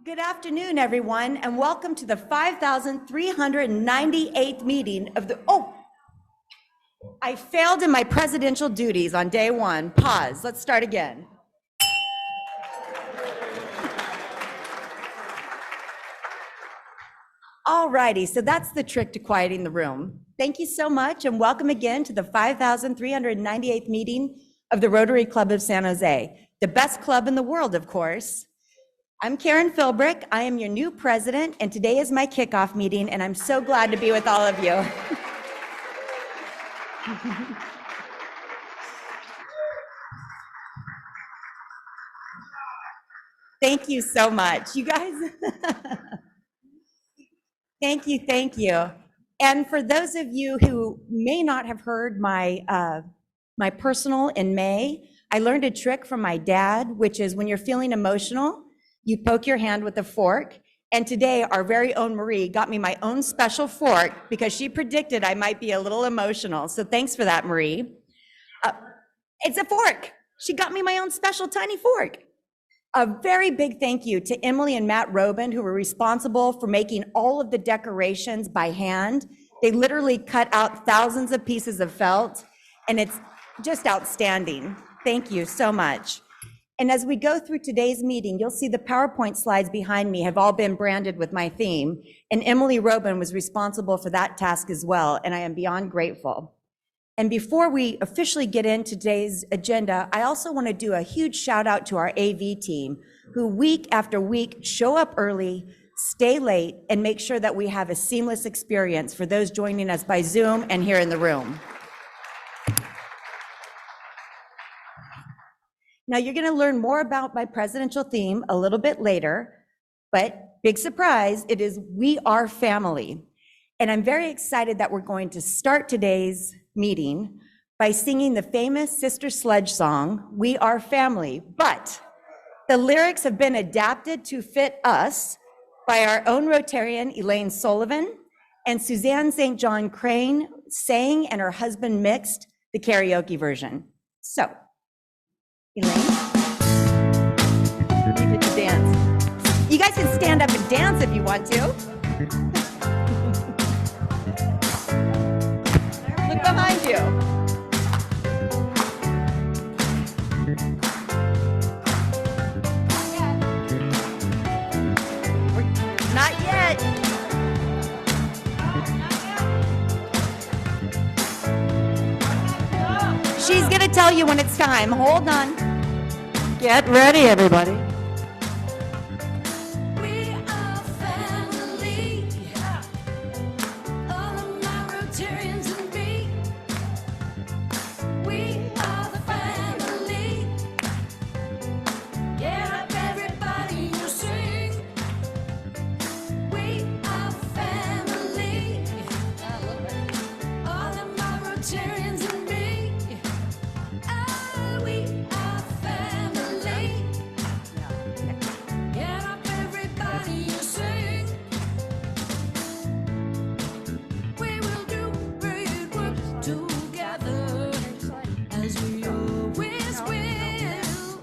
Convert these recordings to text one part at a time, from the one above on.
Good afternoon, everyone, and welcome to the 5,398th meeting of the, I failed in my presidential duties on day one. Pause, let's start again. All righty, so that's the trick to quieting the room. Thank you so much, and welcome again to the 5,398th meeting of the Rotary Club of San Jose, the best club in the world, of course. I'm Karen Philbrick. I am your new president, and today is my kickoff meeting, and I'm so glad to be with all of you. Thank you so much, you guys. Thank you. And for those of you who may not have heard my personal in May, I learned a trick from my dad, which is when you're feeling emotional, you poke your hand with a fork. And today, our very own Marie got me my own special fork because she predicted I might be a little emotional. So thanks for that, Marie. It's a fork. She got me my own special tiny fork. A very big thank you to Emily and Matt Robin, who were responsible for making all of the decorations by hand. They literally cut out thousands of pieces of felt, and it's just outstanding. Thank you so much. And as we go through today's meeting, you'll see the PowerPoint slides behind me have all been branded with my theme, and Emily Robin was responsible for that task as well, and I am beyond grateful. And before we officially get into today's agenda, I also want to do a huge shout out to our AV team, who week after week show up early, stay late, and make sure that we have a seamless experience for those joining us by Zoom and here in the room. Now, you're going to learn more about my presidential theme a little bit later, but big surprise, it is We Are Family. And I'm very excited that we're going to start today's meeting by singing the famous Sister Sledge song, We Are Family. But the lyrics have been adapted to fit us by our own Rotarian, Elaine Sullivan, and Suzanne St. John Crane sang and her husband mixed the karaoke version. So, Elaine, you get to dance. You guys can stand up and dance if you want to. Look behind you. Not yet. She's going to tell you when it's time. Hold on. Get ready, everybody. We are family. All of my Rotarians and me. We are the family. Get up, everybody, you sing. We are family. All of my Rotarians and me. We are family. Get up, everybody, you sing. We will do great work together, as we always will.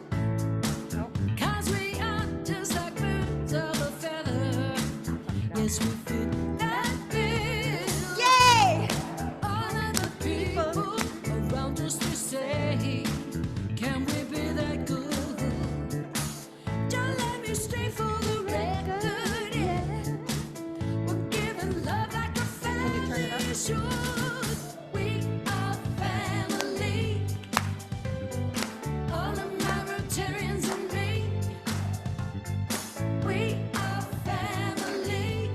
'Cause we are just like birds of a feather. Yes, we fit that bill. Yay! All of the people around us, we say, can we be that good? Don't let me stray for the record, yeah. We're giving love like a family should. We are family. All of my Rotarians and me. We are family.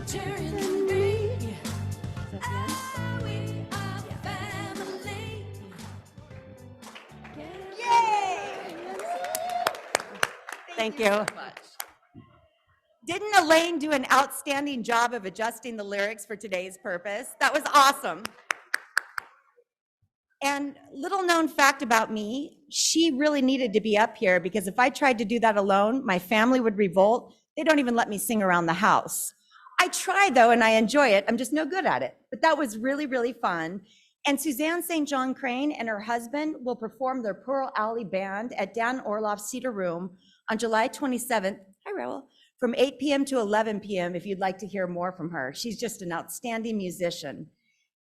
Rotarians and me. Ah, we are family. Yay! Thank you. Didn't Elaine do an outstanding job of adjusting the lyrics for today's purpose? That was awesome. And little known fact about me, she really needed to be up here because if I tried to do that alone, my family would revolt. They don't even let me sing around the house. I try though, and I enjoy it. I'm just no good at it. But that was really, really fun. And Suzanne St. John Crane and her husband will perform their Pearl Alley Band at Dan Orloff's Cedar Room on July 27th. Hi, Raul. From 8 p.m. to 11 p.m. if you'd like to hear more from her. She's just an outstanding musician.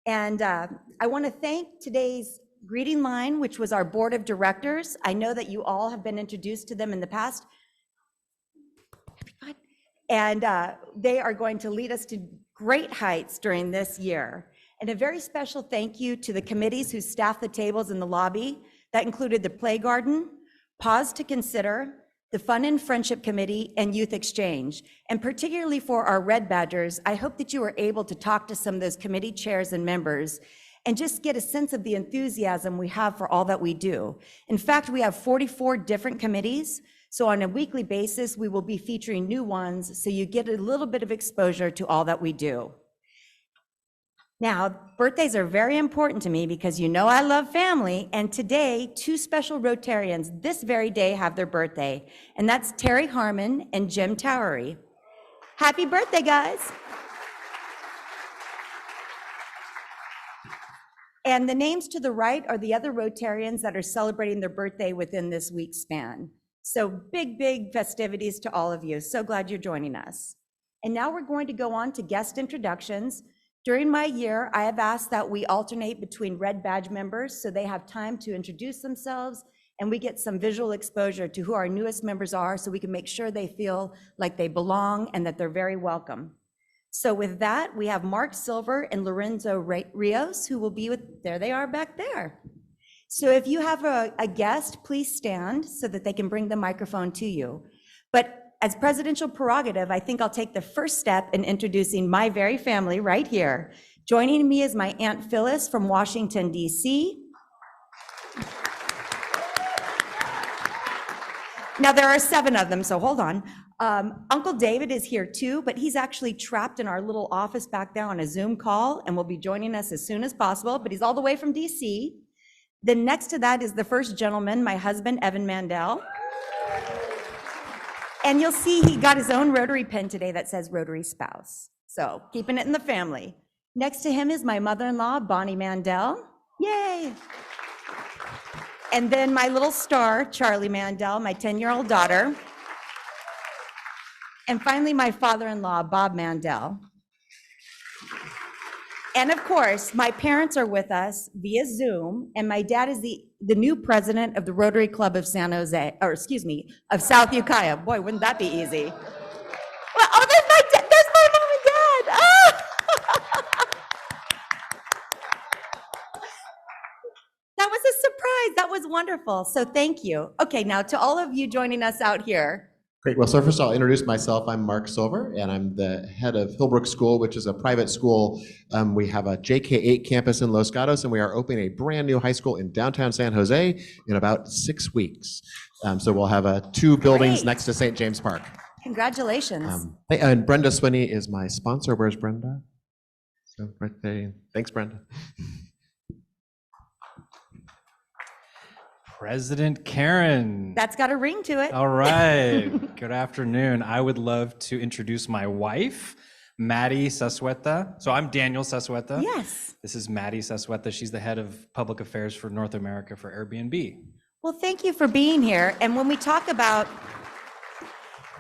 And I want to thank today's greeting line, which was our board of directors. I know that you all have been introduced to them in the past. And they are going to lead us to great heights during this year. And a very special thank you to the committees who staffed the tables in the lobby. That included the Play Garden, Pause to Consider, the Fun and Friendship Committee, and Youth Exchange. And particularly for our Red Badgers, I hope that you were able to talk to some of those committee chairs and members and just get a sense of the enthusiasm we have for all that we do. In fact, we have 44 different committees. So on a weekly basis, we will be featuring new ones so you get a little bit of exposure to all that we do. Now, birthdays are very important to me because you know I love family, and today, two special Rotarians this very day have their birthday, and that's Terry Harmon and Jim Towery. Happy birthday, guys. And the names to the right are the other Rotarians that are celebrating their birthday within this week's span. So big, big festivities to all of you. So glad you're joining us. And now we're going to go on to guest introductions. During my year, I have asked that we alternate between Red Badge members so they have time to introduce themselves and we get some visual exposure to who our newest members are so we can make sure they feel like they belong and that they're very welcome. So with that, we have Mark Silver and Lorenzo Rios who will be with, there they are back there. So if you have a guest, please stand so that they can bring the microphone to you. But as presidential prerogative, I think I'll take the first step in introducing my very family right here. Joining me is my Aunt Phyllis from Washington, D.C. Now there are 7 of them, so hold on. Uncle David is here too, but he's actually trapped in our little office back there on a Zoom call and will be joining us as soon as possible, but he's all the way from D.C. Then next to that is the first gentleman, my husband, Evan Mandel. And you'll see he got his own Rotary pen today that says Rotary Spouse. So keeping it in the family. Next to him is my mother-in-law, Bonnie Mandel. Yay. And then my little star, Charlie Mandel, my 10-year-old daughter. And finally, my father-in-law, Bob Mandel. And of course, my parents are with us via Zoom, and my dad is the new president of the Rotary Club of San Jose, or excuse me, of South Ukiah. Boy, wouldn't that be easy? Well, oh, there's my mom and dad. Oh! That was a surprise. That was wonderful. So thank you. Okay, now to all of you joining us out here. Great. Well, so first I'll introduce myself. I'm Mark Silver, and I'm the head of Philbrick School, which is a private school. We have a JK8 campus in Los Gatos, and we are opening a brand new high school in downtown San Jose in about 6 weeks. So we'll have 2 buildings next to St. James Park. Congratulations. And Brenda Swinney is my sponsor. Where's Brenda? So right there. Thanks, Brenda. President Karen. That's got a ring to it. All right. Good afternoon. I would love to introduce my wife, Maddie Sassueta. So I'm Daniel Sassueta. Yes. This is Maddie Sassueta. She's the head of public affairs for North America for Airbnb. Well, thank you for being here. And when we talk about,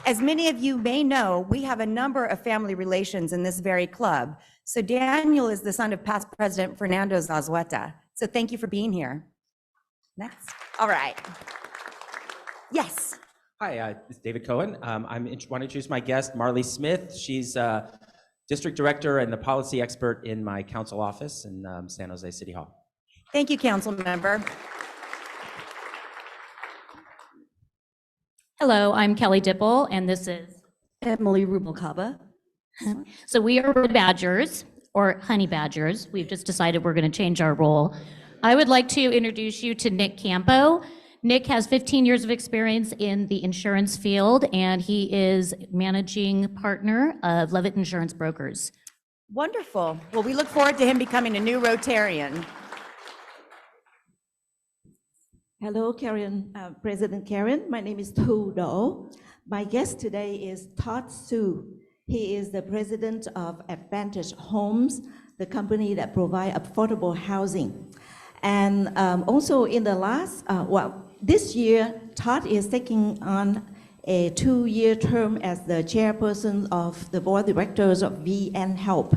as many of you may know, we have a number of family relations in this very club. So Daniel is the son of past President Fernando Zazueta. So thank you for being here. Next. All right. Yes. Hi, it's David Cohen. I want to introduce my guest, Marley Smith. She's district director and the policy expert in my council office in San Jose City Hall. Thank you, council member. Hello, I'm Kelly Dipple, and this is Emily Rubalcaba. So we are red badgers, or honey badgers. We've just decided we're going to change our role. I would like to introduce you to Nick Campo. Nick has 15 years of experience in the insurance field, and he is managing partner of Levitt Insurance Brokers. Wonderful. Well, we look forward to him becoming a new Rotarian. Hello, Karen, President Karen. My name is Tu Do. My guest today is Todd Su. He is the president of Advantage Homes, the company that provides affordable housing. And also in the last, this year, Todd is taking on a 2-year term as the chairperson of the board of directors of VN Help.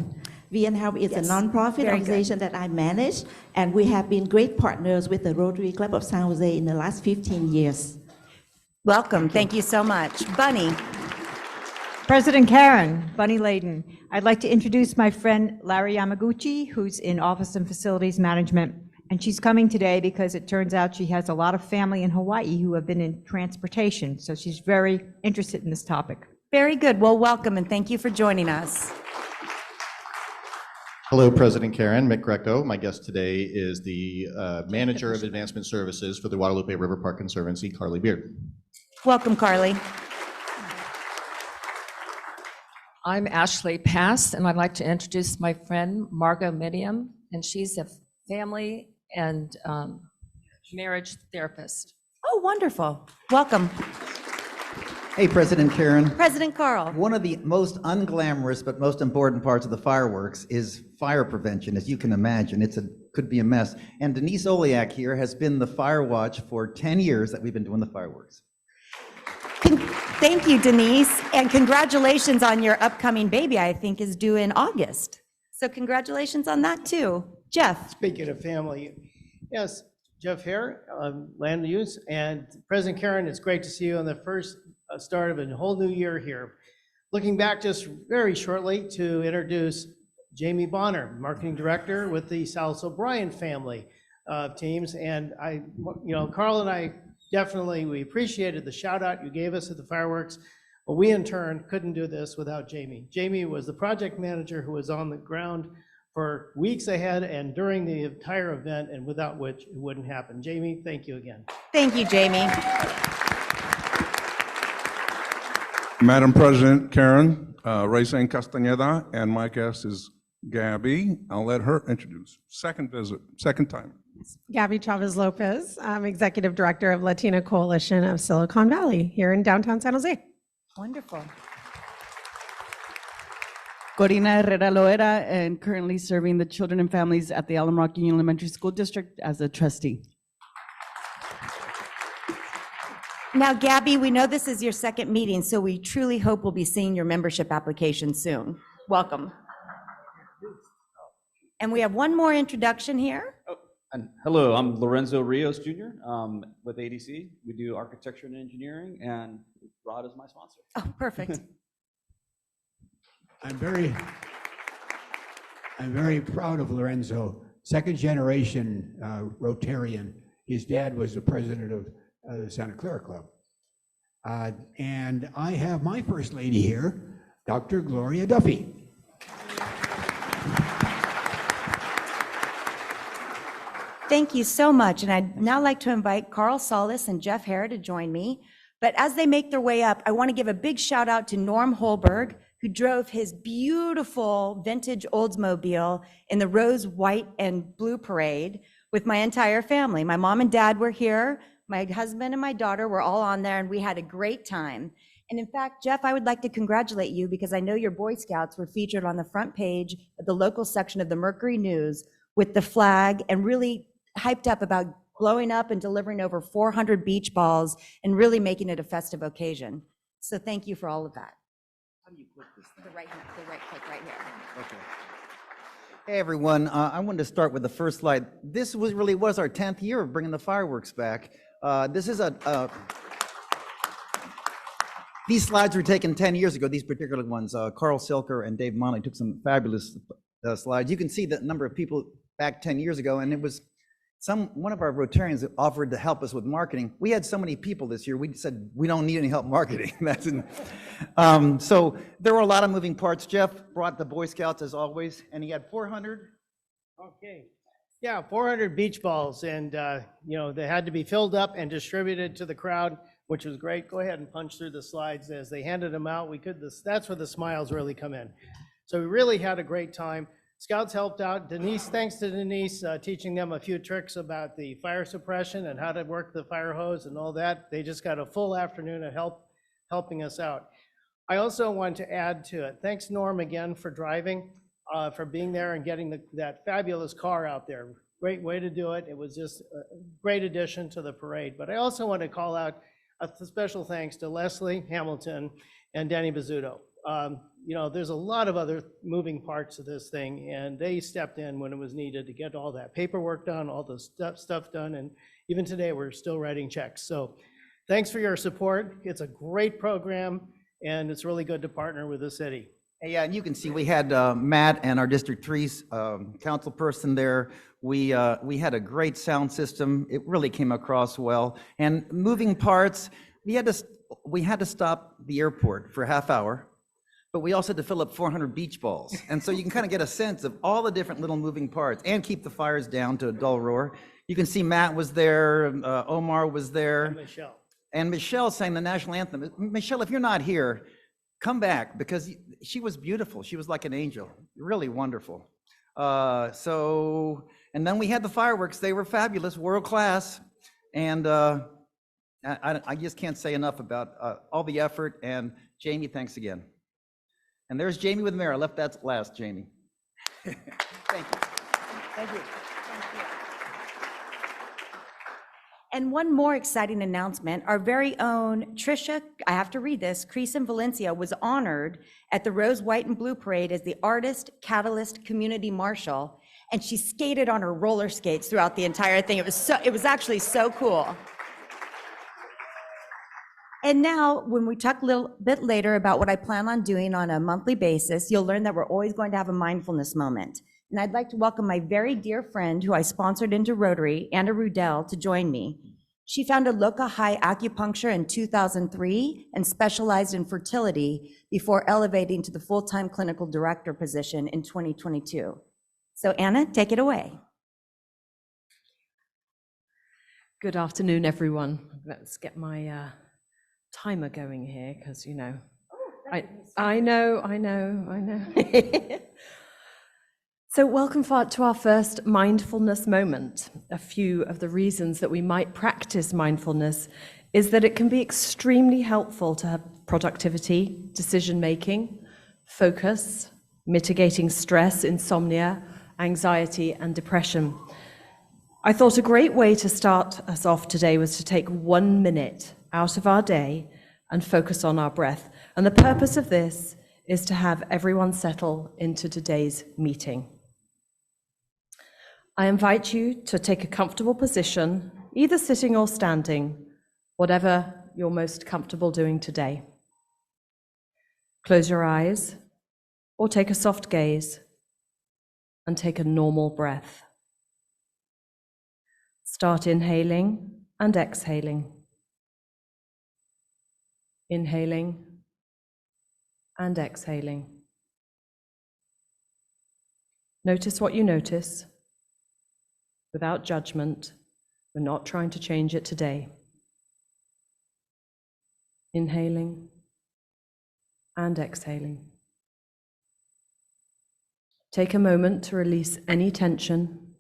VN Help is a nonprofit organization that I manage, and we have been great partners with the Rotary Club of San Jose in the last 15 years. Welcome. Thank you so much. Bunny. President Karen, Bunny Layden. I'd like to introduce my friend Larry Yamaguchi, who's in Office and Facilities Management. And she's coming today because it turns out she has a lot of family in Hawaii who have been in transportation. So she's very interested in this topic. Very good. Well, welcome and thank you for joining us. Hello, President Karen. Mick Greco. My guest today is the Manager of Advancement Services for the Guadalupe River Park Conservancy, Carly Beard. Welcome, Carly. I'm Ashley Pass, and I'd like to introduce my friend Margot Midiam, and she's a family and marriage therapist. Oh, wonderful. Welcome. Hey, President Karen. President Carl. One of the most unglamorous but most important parts of the fireworks is fire prevention, as you can imagine. Could be a mess. And Denise Oliak here has been the fire watch for 10 years that we've been doing the fireworks. Thank you, Denise. And congratulations on your upcoming baby, I think is due in August. So congratulations on that too. Jeff. Speaking of family, yes, Jeff Hare, Land Use. And President Karen, it's great to see you on the first start of a whole new year here. Looking back just very shortly to introduce Jamie Bonner, Marketing Director with the South O'Brien family teams. And Carl and I definitely, we appreciated the shout out you gave us at the fireworks, but we in turn couldn't do this without Jamie. Jamie was the project manager who was on the ground for weeks ahead and during the entire event, and without which it wouldn't happen. Jamie, thank you again. Thank you, Jamie. Madam President Karen, Racine Castañeda, and my guest is Gabby. I'll let her introduce. Second visit, second time. Gabby Chavez Lopez. I'm Executive Director of Latina Coalition of Silicon Valley here in downtown San Jose. Wonderful. Corina Herrera Loera, and currently serving the children and families at the Alum Rock Union Elementary School District as a trustee. Now, Gabby, we know this is your second meeting, so we truly hope we'll be seeing your membership application soon. Welcome. And we have one more introduction here. And hello, I'm Lorenzo Rios Jr. With ADC. We do architecture and engineering, and Rod is my sponsor. Oh, perfect. I'm very proud of Lorenzo, second generation Rotarian. His dad was the president of the Santa Clara Club. And I have my first lady here, Dr. Gloria Duffy. Thank you so much. And I'd now like to invite Carl Solis and Jeff Hare to join me. But as they make their way up, I want to give a big shout out to Norm Holberg, who drove his beautiful vintage Oldsmobile in the rose, white, and blue parade with my entire family. My mom and dad were here. My husband and my daughter were all on there, and we had a great time. And in fact, Jeff, I would like to congratulate you because I know your Boy Scouts were featured on the front page of the local section of the Mercury News with the flag and really hyped up about blowing up and delivering over 400 beach balls and really making it a festive occasion. So thank you for all of that. How do you click this thing? The right click right here. Okay. Hey everyone, I wanted to start with the first slide. This really was our 10th year of bringing the fireworks back. This is these slides were taken 10 years ago, these particular ones. Carl Silker and Dave Monley took some fabulous slides. You can see the number of people back 10 years ago, and it was One of our Rotarians offered to help us with marketing. We had so many people this year, we said, we don't need any help marketing. So there were a lot of moving parts. Jeff brought the Boy Scouts as always, and he had 400. Okay. Yeah, 400 beach balls, and they had to be filled up and distributed to the crowd, which was great. Go ahead and punch through the slides as they handed them out. That's where the smiles really come in. So we really had a great time. Scouts helped out. Denise, thanks to Denise, teaching them a few tricks about the fire suppression and how to work the fire hose and all that. They just got a full afternoon of helping us out. I also want to add to it, thanks Norm again for driving, for being there and getting that fabulous car out there. Great way to do it. It was just a great addition to the parade. But I also want to call out a special thanks to Leslie Hamilton and Danny Bizzuto. There's a lot of other moving parts of this thing, and they stepped in when it was needed to get all that paperwork done, all the stuff done, and even today we're still writing checks. So thanks for your support. It's a great program, and it's really good to partner with the city. Yeah, and you can see we had Matt and our District 3's council person there. We had a great sound system. It really came across well. And moving parts, we had to stop the airport for a half hour, but we also had to fill up 400 beach balls. And so you can kind of get a sense of all the different little moving parts and keep the fires down to a dull roar. You can see Matt was there, Omar was there. And Michelle. And Michelle sang the national anthem. Michelle, if you're not here, come back, because she was beautiful. She was like an angel, really wonderful. And then we had the fireworks. They were fabulous, world class. And I just can't say enough about all the effort. And Jamie, thanks again. And there's Jamie with Mayor. I left that last, Jamie. Thank you. Thank you. And one more exciting announcement, our very own Trisha, I have to read this, Creason Valencia was honored at the Rose, White, and Blue Parade as the Artist Catalyst Community Marshal, and she skated on her roller skates throughout the entire thing. It was actually so cool. And now, when we talk a little bit later about what I plan on doing on a monthly basis, you'll learn that we're always going to have a mindfulness moment. And I'd like to welcome my very dear friend who I sponsored into Rotary, Anna Rudell, to join me. She founded Loka High Acupuncture in 2003 and specialized in fertility before elevating to the full-time clinical director position in 2022. So Anna, take it away. Good afternoon, everyone. Let's get my timer going here, because I know. So welcome to our first mindfulness moment. A few of the reasons that we might practice mindfulness is that it can be extremely helpful to have productivity, decision-making, focus, mitigating stress, insomnia, anxiety, and depression. I thought a great way to start us off today was to take 1 minute out of our day and focus on our breath. And the purpose of this is to have everyone settle into today's meeting. I invite you to take a comfortable position, either sitting or standing, whatever you're most comfortable doing today. Close your eyes or take a soft gaze and take a normal breath. Start inhaling and exhaling. Inhaling and exhaling. Notice what you notice without judgment. We're not trying to change it today. Inhaling and exhaling. Take a moment to release any tension.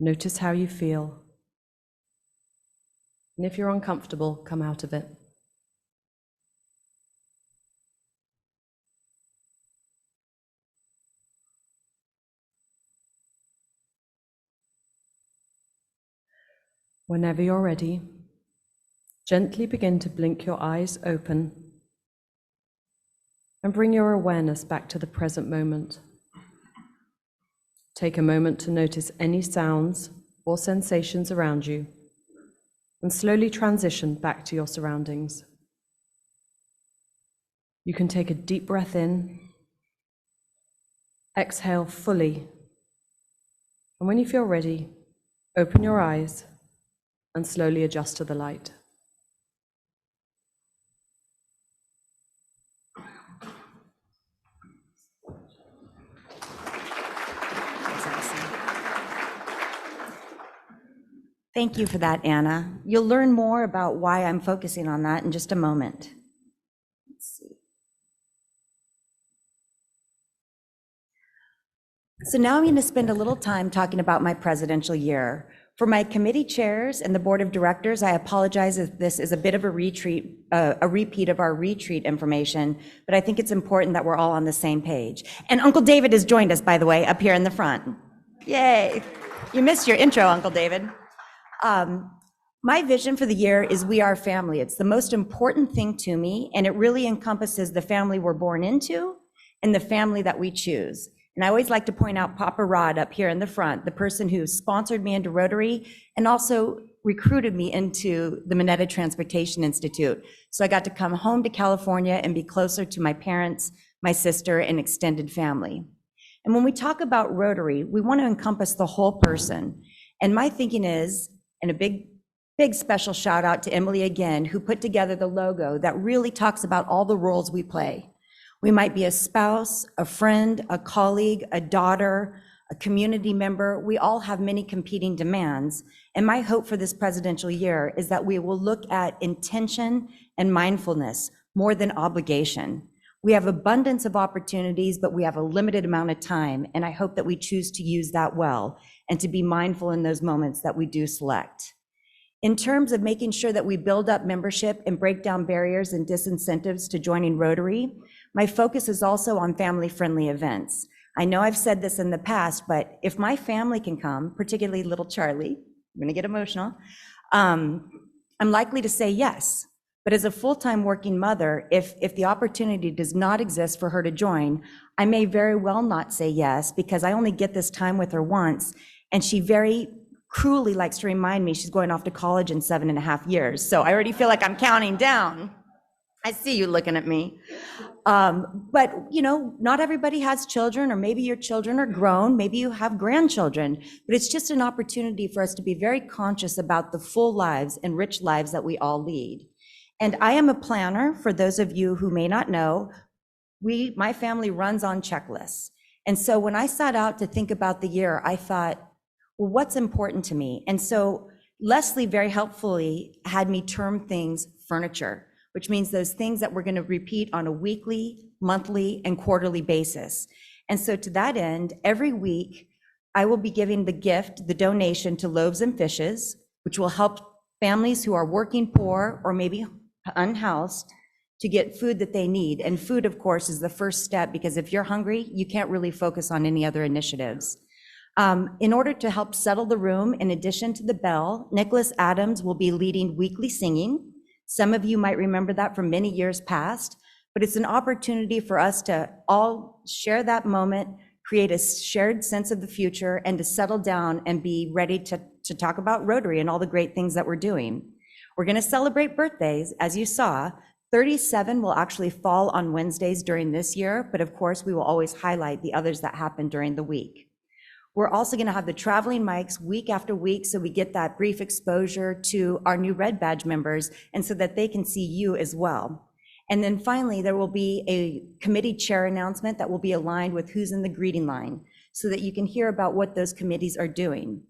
Notice how you feel. And if you're uncomfortable, come out of it. Whenever you're ready, gently begin to blink your eyes open and bring your awareness back to the present moment. Take a moment to notice any sounds or sensations around you and slowly transition back to your surroundings. You can take a deep breath in, exhale fully, and when you feel ready, Open your eyes and slowly adjust to the light. Thank you for that, Anna. You'll learn more about why I'm focusing on that in just a moment. Let's see. So now I'm going to spend a little time talking about my presidential year. For my committee chairs and the board of directors, I apologize if this is a bit of a repeat of our retreat information, but I think it's important that we're all on the same page. And Uncle David has joined us, by the way, up here in the front. Yay. You missed your intro, Uncle David. My vision for the year is we are family. It's the most important thing to me, and it really encompasses the family we're born into and the family that we choose. And I always like to point out Papa Rod up here in the front, the person who sponsored me into Rotary and also recruited me into the Minetta Transportation Institute. So I got to come home to California and be closer to my parents, my sister, and extended family. And when we talk about Rotary, we want to encompass the whole person. And my thinking is, and a big special shout out to Emily again, who put together the logo that really talks about all the roles we play. We might be a spouse, a friend, a colleague, a daughter, a community member. We all have many competing demands. And my hope for this presidential year is that we will look at intention and mindfulness more than obligation. We have abundance of opportunities, but we have a limited amount of time. And I hope that we choose to use that well and to be mindful in those moments that we do select. In terms of making sure that we build up membership and break down barriers and disincentives to joining Rotary, my focus is also on family-friendly events. I know I've said this in the past, but if my family can come, particularly little Charlie, I'm gonna get emotional, I'm likely to say yes. But as a full-time working mother, if the opportunity does not exist for her to join, I may very well not say yes because I only get this time with her once, and she very cruelly likes to remind me she's going off to college in 7.5 years. So I already feel like I'm counting down. I see you looking at me. But you know, not everybody has children, or maybe your children are grown, maybe you have grandchildren, but it's just an opportunity for us to be very conscious about the full lives and rich lives that we all lead. And I am a planner. For those of you who may not know, my family runs on checklists. And so when I set out to think about the year, I thought, well, what's important to me? And so Leslie very helpfully had me term things furniture, which means those things that we're going to repeat on a weekly, monthly, and quarterly basis. And so to that end, every week, I will be giving the gift, the donation to Loaves and Fishes, which will help families who are working poor or maybe unhoused to get food that they need. And food, of course, is the first step, because if you're hungry, you can't really focus on any other initiatives. In order to help settle the room, in addition to the bell, Nicholas Adams will be leading weekly singing. Some of you might remember that from many years past, but it's an opportunity for us to all share that moment, create a shared sense of the future, and to settle down and be ready to talk about Rotary and all the great things that we're doing. We're going to celebrate birthdays, as you saw. 37 will actually fall on Wednesdays during this year, but of course, we will always highlight the others that happen during the week. We're also going to have the traveling mics week after week, so we get that brief exposure to our new Red Badge members, and so that they can see you as well. And then finally, there will be a committee chair announcement that will be aligned with who's in the greeting line, so that you can hear about what those committees are doing.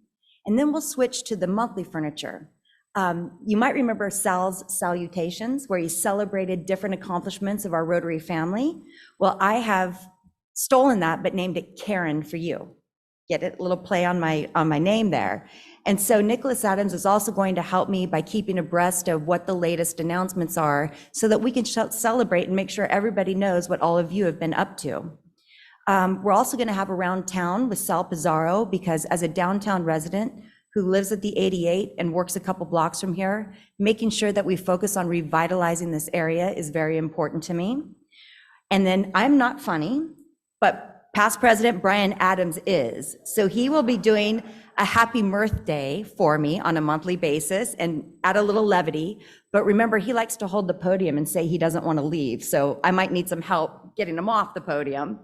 And then we'll switch to the monthly furniture. You might remember Sal's salutations, where he celebrated different accomplishments of our Rotary family. Well, I have stolen that, but named it Karen for you. Get it? A little play on my name there. And so Nicholas Adams is also going to help me by keeping abreast of what the latest announcements are, so that we can celebrate and make sure everybody knows what all of you have been up to. We're also going to have Around Town with Sal Pizarro, because as a downtown resident who lives at the 88 and works a couple blocks from here, making sure that we focus on revitalizing this area is very important to me. And then I'm not funny, but past President Brian Adams is. So he will be doing a happy mirth day for me on a monthly basis and add a little levity. But remember, he likes to hold the podium and say he doesn't want to leave. So I might need some help getting him off the podium.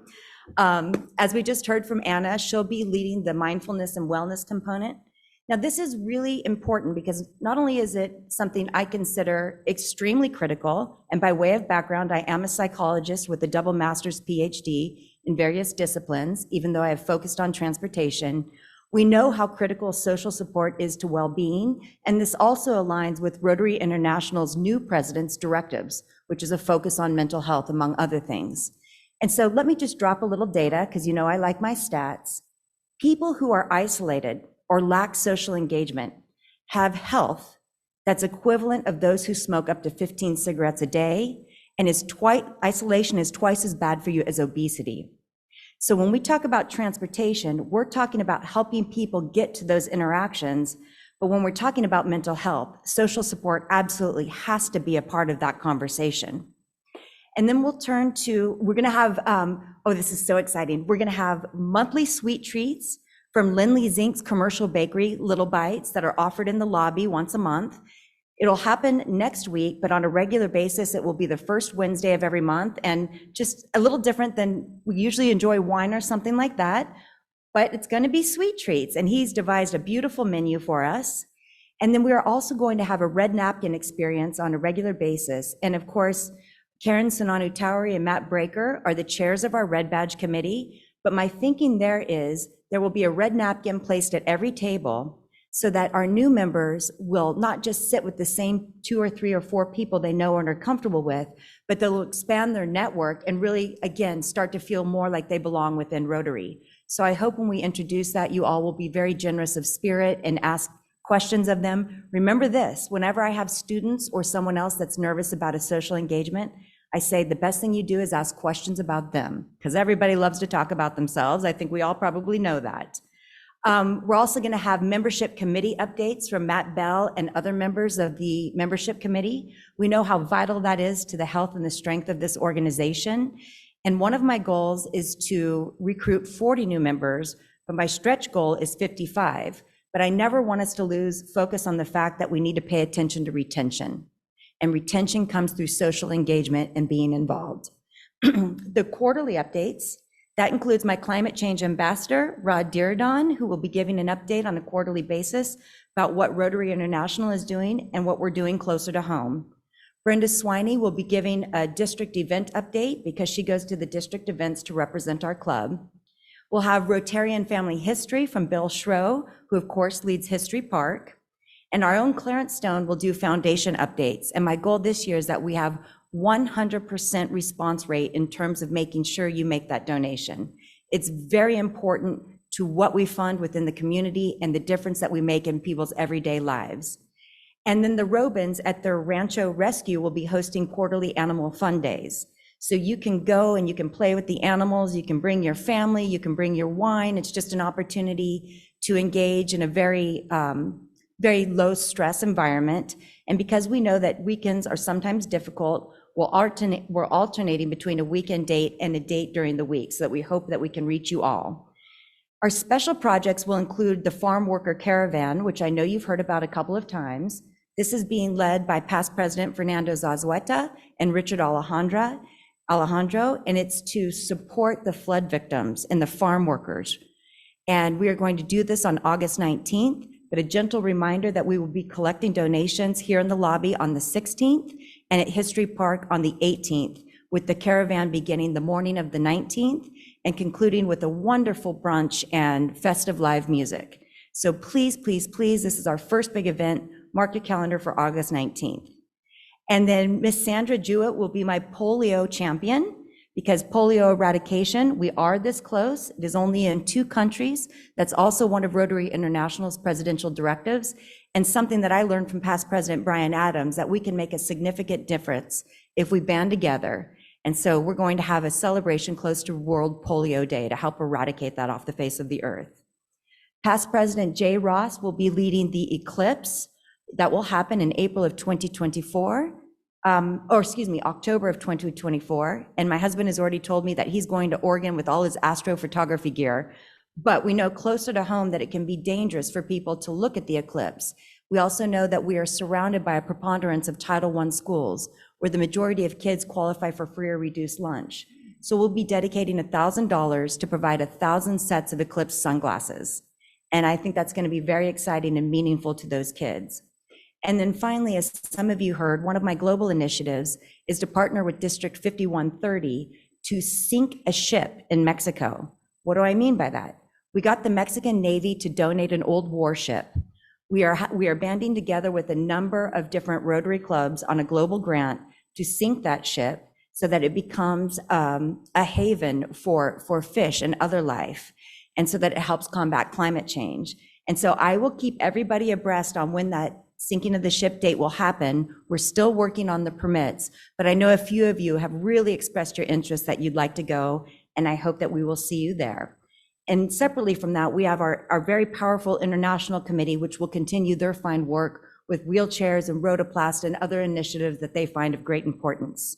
As we just heard from Anna, she'll be leading the mindfulness and wellness component. Now, this is really important because not only is it something I consider extremely critical, and by way of background, I am a psychologist with a double master's PhD in various disciplines, even though I have focused on transportation. We know how critical social support is to well-being, and this also aligns with Rotary International's new president's directives, which is a focus on mental health, among other things. And so let me just drop a little data, because you know I like my stats. People who are isolated or lack social engagement have health that's equivalent of those who smoke up to 15 cigarettes a day, and isolation is twice as bad for you as obesity. So when we talk about transportation, we're talking about helping people get to those interactions, but when we're talking about mental health, social support absolutely has to be a part of that conversation. And then we'll turn to, we're gonna have, oh, this is so exciting. We're gonna have monthly sweet treats from Lindley Zink's commercial bakery, Little Bites, that are offered in the lobby once a month. It'll happen next week, but on a regular basis, it will be the first Wednesday of every month, and just a little different than we usually enjoy wine or something like that, but it's gonna be sweet treats, and he's devised a beautiful menu for us. And then we are also going to have a red napkin experience on a regular basis. And of course, Karen Sinanu-Towery and Matt Breaker are the chairs of our Red Badge Committee, but my thinking there is there will be a red napkin placed at every table so that our new members will not just sit with the same 2 or 3 or 4 people they know and are comfortable with, but they'll expand their network and really, again, start to feel more like they belong within Rotary. So I hope when we introduce that, you all will be very generous of spirit and ask questions of them. Remember this, whenever I have students or someone else that's nervous about a social engagement, I say the best thing you do is ask questions about them, because everybody loves to talk about themselves. I think we all probably know that. We're also going to have membership committee updates from Matt Bell and other members of the membership committee. We know how vital that is to the health and the strength of this organization. And one of my goals is to recruit 40 new members, but my stretch goal is 55. But I never want us to lose focus on the fact that we need to pay attention to retention. And retention comes through social engagement and being involved. The quarterly updates, that includes my climate change ambassador, Rod Diridon, who will be giving an update on a quarterly basis about what Rotary International is doing and what we're doing closer to home. Brenda Swiney will be giving a district event update because she goes to the district events to represent our club. We'll have Rotarian family history from Bill Schroe, who of course leads History Park. And our own Clarence Stone will do foundation updates. And my goal this year is that we have 100% response rate in terms of making sure you make that donation. It's very important to what we fund within the community and the difference that we make in people's everyday lives. And then the Robins at their Rancho Rescue will be hosting quarterly animal fun days. So you can go and you can play with the animals, you can bring your family, you can bring your wine. It's just an opportunity to engage in a very low stress environment. And because we know that weekends are sometimes difficult, we're alternating between a weekend date and a date during the week, so that we hope that we can reach you all. Our special projects will include the Farm Worker Caravan, which I know you've heard about a couple of times. This is being led by past President Fernando Zazueta and Richard Alejandro, and it's to support the flood victims and the farm workers. And we are going to do this on August 19th. But a gentle reminder that we will be collecting donations here in the lobby on the 16th and at History Park on the 18th, with the caravan beginning the morning of the 19th and concluding with a wonderful brunch and festive live music. So please, please, please, this is our first big event. Mark your calendar for August 19th. And then Miss Sandra Jewett will be my polio champion, because polio eradication, we are this close. It is only in 2 countries. That's also one of Rotary International's presidential directives, and something that I learned from past President Brian Adams, that we can make a significant difference if we band together. And so we're going to have a celebration close to World Polio Day to help eradicate that off the face of the earth. Past President Jay Ross will be leading the eclipse that will happen in April of 2024. October of 2024. And my husband has already told me that he's going to Oregon with all his astrophotography gear. But we know closer to home that it can be dangerous for people to look at the eclipse. We also know that we are surrounded by a preponderance of Title I schools, where the majority of kids qualify for free or reduced lunch. So we'll be dedicating $1,000 to provide 1,000 sets of eclipse sunglasses. And I think that's going to be very exciting and meaningful to those kids. And then finally, as some of you heard, one of my global initiatives is to partner with District 5130 to sink a ship in Mexico. What do I mean by that? We got the Mexican Navy to donate an old warship. We are banding together with a number of different Rotary clubs on a global grant to sink that ship so that it becomes a haven for fish and other life, and so that it helps combat climate change. And so I will keep everybody abreast on when that sinking of the ship date will happen. We're still working on the permits, but I know a few of you have really expressed your interest that you'd like to go, and I hope that we will see you there. And separately from that, we have our very powerful international committee, which will continue their fine work with wheelchairs and rotoplast and other initiatives that they find of great importance.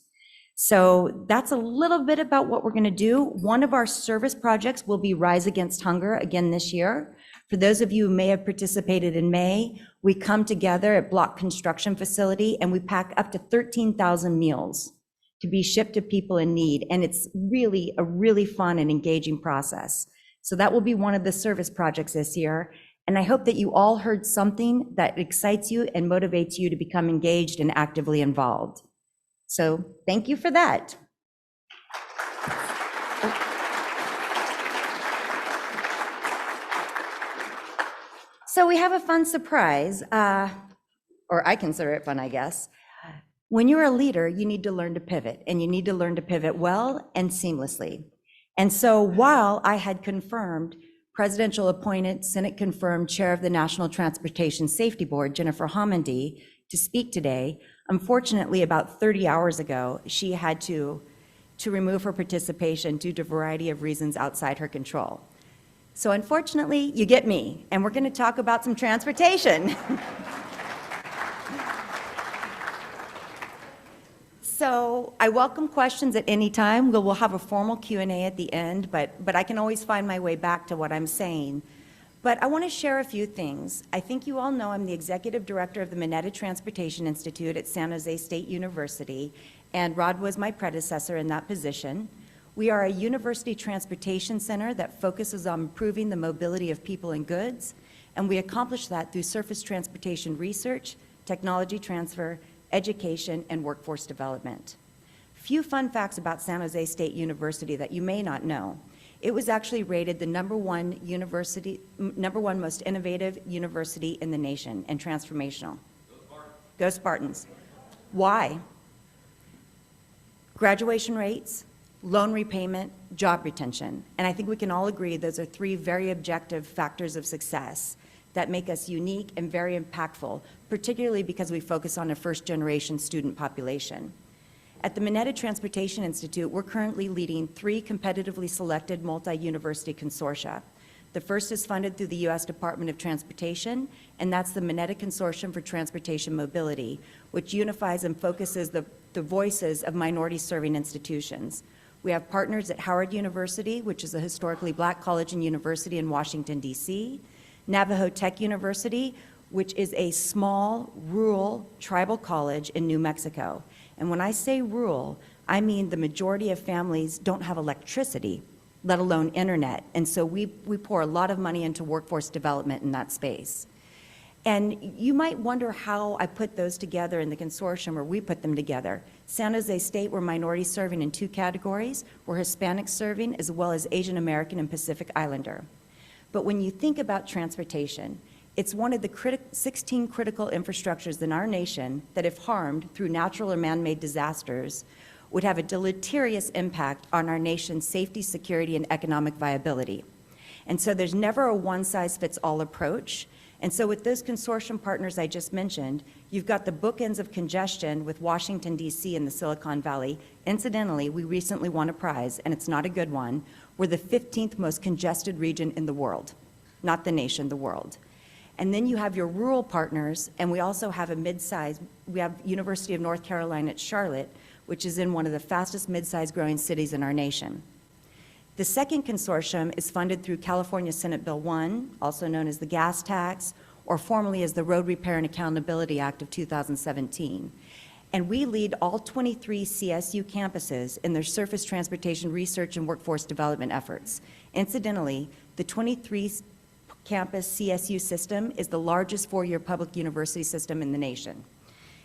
So that's a little bit about what we're going to do. One of our service projects will be Rise Against Hunger again this year. For those of you who may have participated in May, we come together at Block Construction Facility and we pack up to 13,000 meals to be shipped to people in need. And it's really a really fun and engaging process. So that will be one of the service projects this year. And I hope that you all heard something that excites you and motivates you to become engaged and actively involved. So thank you for that. So we have a fun surprise, or I consider it fun, I guess. When you're a leader, you need to learn to pivot, and you need to learn to pivot well and seamlessly. And so while I had confirmed presidential appointed, Senate confirmed chair of the National Transportation Safety Board, Jennifer Homendy, to speak today, unfortunately, about 30 hours ago, she had to remove her participation due to a variety of reasons outside her control. So unfortunately, you get me, and we're going to talk about some transportation. So I welcome questions at any time. We'll have a formal Q&A at the end, but I can always find my way back to what I'm saying. But I want to share a few things. I think you all know I'm the executive director of the Mineta Transportation Institute at San Jose State University, and Rod was my predecessor in that position. We are a university transportation center that focuses on improving the mobility of people and goods, and we accomplish that through surface transportation research, technology transfer, education, and workforce development. Few fun facts about San Jose State University that you may not know. It was actually rated the number one most innovative university in the nation and transformational. Go Spartans. Why? Graduation rates, loan repayment, job retention. And I think we can all agree those are three very objective factors of success that make us unique and very impactful, particularly because we focus on a first-generation student population. At the Mineta Transportation Institute, we're currently leading 3 competitively selected multi-university consortia. The first is funded through the U.S. Department of Transportation, and that's the Mineta Consortium for Transportation Mobility, which unifies and focuses the voices of minority-serving institutions. We have partners at Howard University, which is a historically black college and university in Washington, D.C., Navajo Tech University, which is a small, rural, tribal college in New Mexico. And when I say rural, I mean the majority of families don't have electricity, let alone internet. And so we pour a lot of money into workforce development in that space. And you might wonder how I put those together in the consortium, or we put them together. San Jose State, we're minority serving in 2 categories. We're Hispanic serving, as well as Asian American and Pacific Islander. But when you think about transportation, it's one of the 16 critical infrastructures in our nation that, if harmed through natural or man-made disasters, would have a deleterious impact on our nation's safety, security, and economic viability. And so there's never a one-size-fits-all approach. And so with those consortium partners I just mentioned, you've got the bookends of congestion with Washington, D.C. and the Silicon Valley. Incidentally, we recently won a prize, and it's not a good one. We're the 15th most congested region in the world, not the nation, the world. And then you have your rural partners, and we also have a mid-size, we have University of North Carolina at Charlotte, which is in one of the fastest mid-size growing cities in our nation. The second consortium is funded through California Senate Bill 1, also known as the gas tax, or formerly as the Road Repair and Accountability Act of 2017. And we lead all 23 CSU campuses in their surface transportation research and workforce development efforts. Incidentally, the 23 campus CSU system is the largest four-year public university system in the nation.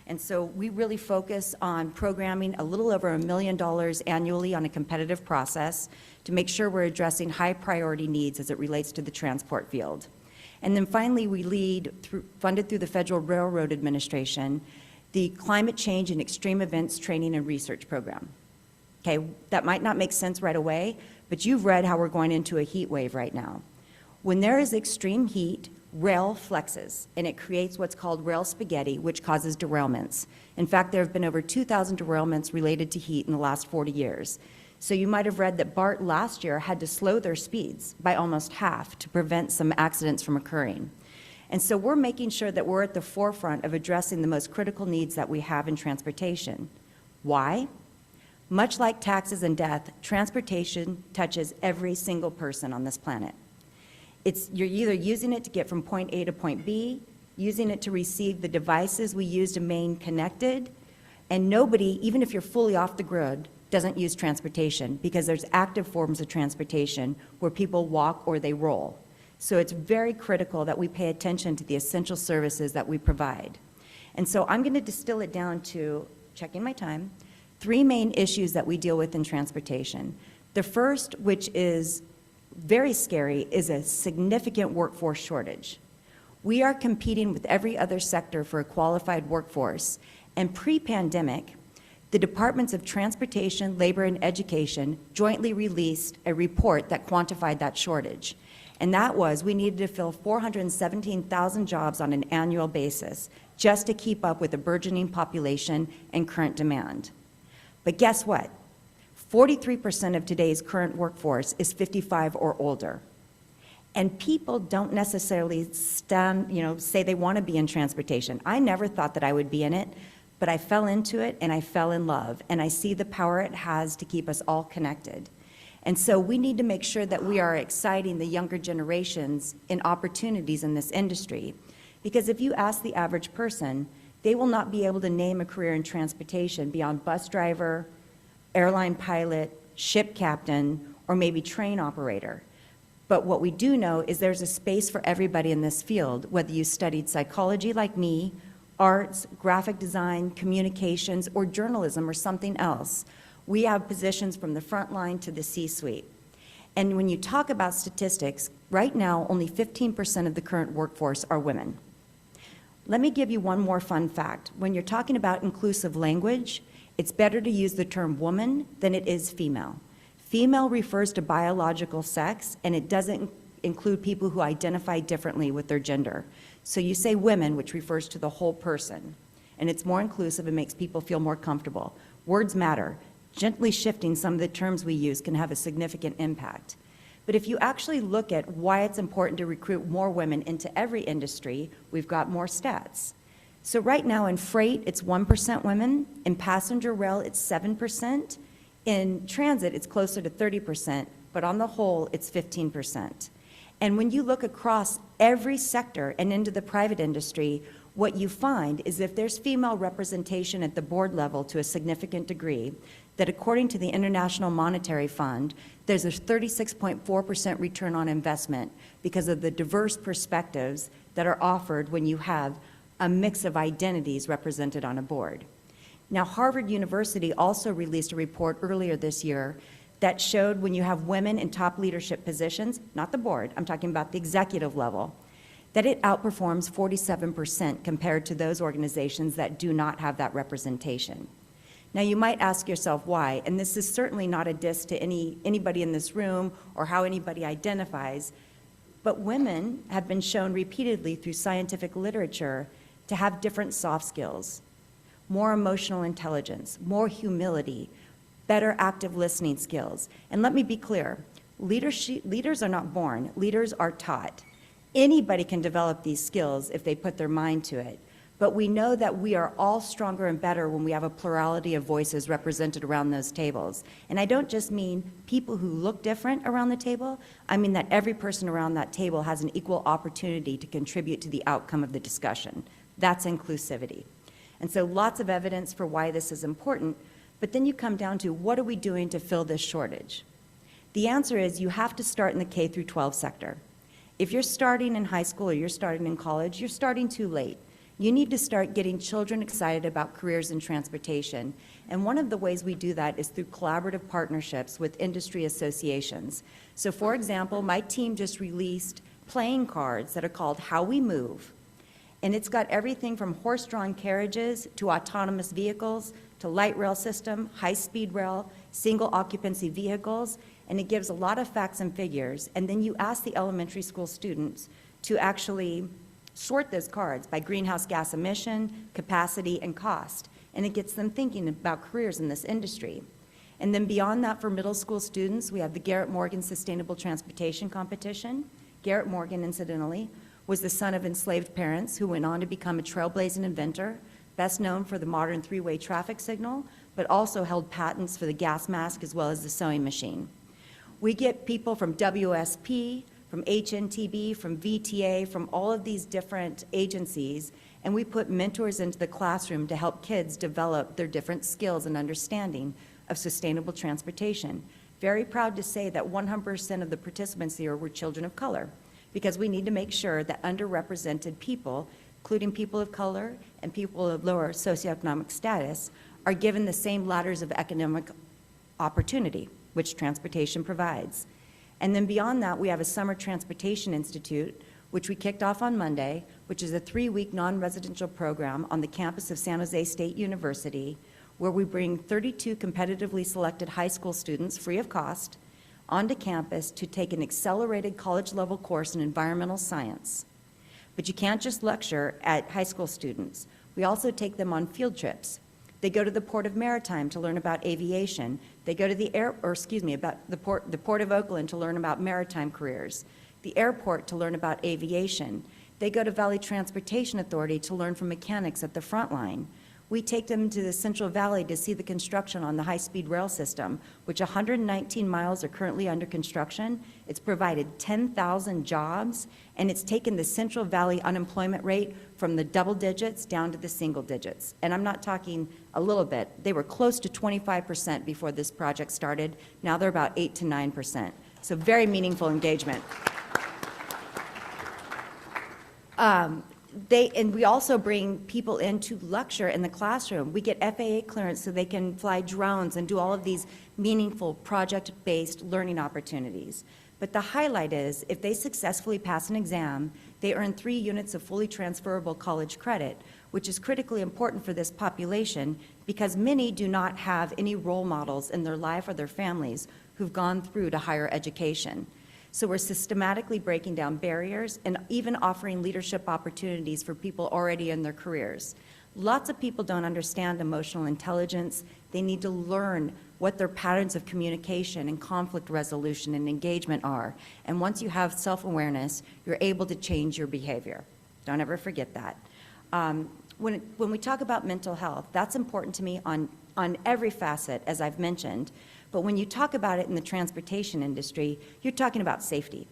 And so we really focus on programming a little over $1 million annually on a competitive process to make sure we're addressing high priority needs as it relates to the transport field. And then finally, we lead, funded through the Federal Railroad Administration, the Climate Change and Extreme Events Training and Research Program. Okay, that might not make sense right away, but you've read how we're going into a heat wave right now. When there is extreme heat, rail flexes, and it creates what's called rail spaghetti, which causes derailments. In fact, there have been over 2,000 derailments related to heat in the last 40 years. So you might have read that BART last year had to slow their speeds by almost half to prevent some accidents from occurring. And so we're making sure that we're at the forefront of addressing the most critical needs that we have in transportation. Why? Much like taxes and death, transportation touches every single person on this planet. You're either using it to get from point A to point B, using it to receive the devices we use to remain connected, and nobody, even if you're fully off the grid, doesn't use transportation because there's active forms of transportation where people walk or they roll. So it's very critical that we pay attention to the essential services that we provide. And so I'm going to distill it down to, checking my time, 3 main issues that we deal with in transportation. The first, which is very scary, is a significant workforce shortage. We are competing with every other sector for a qualified workforce, and pre-pandemic, the Departments of Transportation, Labor, and Education jointly released a report that quantified that shortage. And that was, we needed to fill 417,000 jobs on an annual basis just to keep up with the burgeoning population and current demand. But guess what? 43% of today's current workforce is 55 or older. And people don't necessarily say they want to be in transportation. I never thought that I would be in it, but I fell into it and I fell in love, and I see the power it has to keep us all connected. And so we need to make sure that we are exciting the younger generations in opportunities in this industry. Because if you ask the average person, they will not be able to name a career in transportation beyond bus driver, airline pilot, ship captain, or maybe train operator. But what we do know is there's a space for everybody in this field, whether you studied psychology like me, arts, graphic design, communications, or journalism, or something else. We have positions from the front line to the C-suite. And when you talk about statistics, right now only 15% of the current workforce are women. Let me give you one more fun fact. When you're talking about inclusive language, it's better to use the term woman than it is female. Female refers to biological sex, and it doesn't include people who identify differently with their gender. So you say women, which refers to the whole person, and it's more inclusive and makes people feel more comfortable. Words matter. Gently shifting some of the terms we use can have a significant impact. But if you actually look at why it's important to recruit more women into every industry, we've got more stats. So right now in freight, it's 1% women. In passenger rail, it's 7%. In transit, it's closer to 30%, but on the whole, it's 15%. And when you look across every sector and into the private industry, what you find is if there's female representation at the board level to a significant degree, that according to the International Monetary Fund, there's a 36.4% return on investment because of the diverse perspectives that are offered when you have a mix of identities represented on a board. Now, Harvard University also released a report earlier this year that showed when you have women in top leadership positions, not the board, I'm talking about the executive level, that it outperforms 47% compared to those organizations that do not have that representation. Now, you might ask yourself why, and this is certainly not a diss to anybody in this room or how anybody identifies, but women have been shown repeatedly through scientific literature to have different soft skills, more emotional intelligence, more humility, better active listening skills. And let me be clear, leaders are not born, leaders are taught. Anybody can develop these skills if they put their mind to it. But we know that we are all stronger and better when we have a plurality of voices represented around those tables. And I don't just mean people who look different around the table, I mean that every person around that table has an equal opportunity to contribute to the outcome of the discussion. That's inclusivity. And so lots of evidence for why this is important, but then you come down to what are we doing to fill this shortage? The answer is you have to start in the K through 12 sector. If you're starting in high school or you're starting in college, you're starting too late. You need to start getting children excited about careers in transportation. And one of the ways we do that is through collaborative partnerships with industry associations. So for example, my team just released playing cards that are called How We Move. And it's got everything from horse-drawn carriages to autonomous vehicles to light rail system, high-speed rail, single occupancy vehicles, and it gives a lot of facts and figures. And then you ask the elementary school students to actually sort those cards by greenhouse gas emission, capacity, and cost. And it gets them thinking about careers in this industry. And then beyond that, for middle school students, we have the Garrett Morgan Sustainable Transportation Competition. Garrett Morgan, incidentally, was the son of enslaved parents who went on to become a trailblazing inventor, best known for the modern three-way traffic signal, but also held patents for the gas mask as well as the sewing machine. We get people from WSP, from HNTB, from VTA, from all of these different agencies, and we put mentors into the classroom to help kids develop their different skills and understanding of sustainable transportation. Very proud to say that 100% of the participants here were children of color, because we need to make sure that underrepresented people, including people of color and people of lower socioeconomic status, are given the same ladders of economic opportunity, which transportation provides. And then beyond that, we have a Summer Transportation Institute, which we kicked off on Monday, which is a 3-week non-residential program on the campus of San Jose State University, where we bring 32 competitively selected high school students, free of cost, onto campus to take an accelerated college-level course in environmental science. But you can't just lecture at high school students. We also take them on field trips. They go to the Port of Maritime to learn about aviation. They go to the the Port of Oakland to learn about maritime careers. The airport to learn about aviation. They go to Valley Transportation Authority to learn from mechanics at the front line. We take them to the Central Valley to see the construction on the high-speed rail system, which 119 miles are currently under construction. It's provided 10,000 jobs, and it's taken the Central Valley unemployment rate from the double digits down to the single digits. And I'm not talking a little bit. They were close to 25% before this project started. Now they're about 8 to 9%. So very meaningful engagement. And we also bring people in to lecture in the classroom. We get FAA clearance so they can fly drones and do all of these meaningful project-based learning opportunities. But the highlight is, if they successfully pass an exam, they earn 3 units of fully transferable college credit, which is critically important for this population because many do not have any role models in their life or their families who've gone through to higher education. So we're systematically breaking down barriers and even offering leadership opportunities for people already in their careers. Lots of people don't understand emotional intelligence. They need to learn what their patterns of communication and conflict resolution and engagement are. And once you have self-awareness, you're able to change your behavior. Don't ever forget that. When we talk about mental health, that's important to me on every facet, as I've mentioned. But when you talk about it in the transportation industry, you're talking about safety.